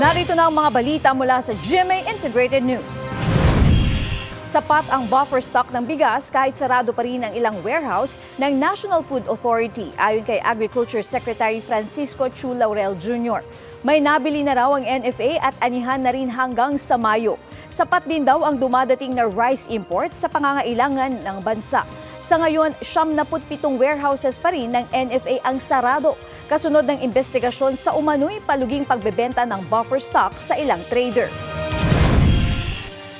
Narito na ang mga balita mula sa GMA Integrated News. Sapat ang buffer stock ng bigas kahit sarado pa rin ang ilang warehouse ng National Food Authority ayon kay Agriculture Secretary Francisco Chu Laurel Jr. May nabili na raw ang NFA at anihan na rin hanggang sa Mayo. Sapat din daw ang dumadating na rice imports sa pangangailangan ng bansa. Sa ngayon, 77 warehouses pa rin ng NFA ang sarado, kasunod ng investigasyon sa umano'y paluging pagbebenta ng buffer stock sa ilang trader.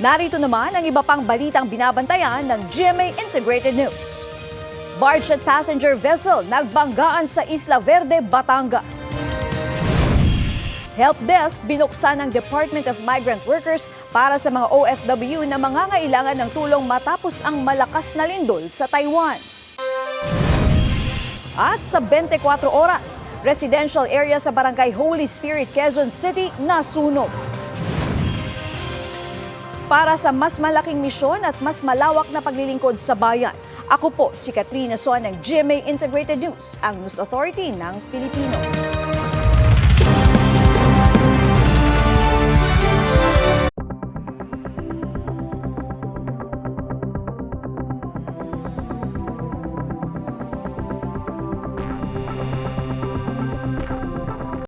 Narito naman ang iba pang balitang binabantayan ng GMA Integrated News. Barge at passenger vessel nagbanggaan sa Isla Verde, Batangas. Help desk binuksan ng Department of Migrant Workers para sa mga OFW na mangangailangan ng tulong matapos ang malakas na lindol sa Taiwan. At sa 24 oras, residential area sa Barangay Holy Spirit, Quezon City nasunog. Para sa mas malaking misyon at mas malawak na paglilingkod sa bayan, ako po si Katrina Soa ng GMA Integrated News, ang News Authority ng Pilipino.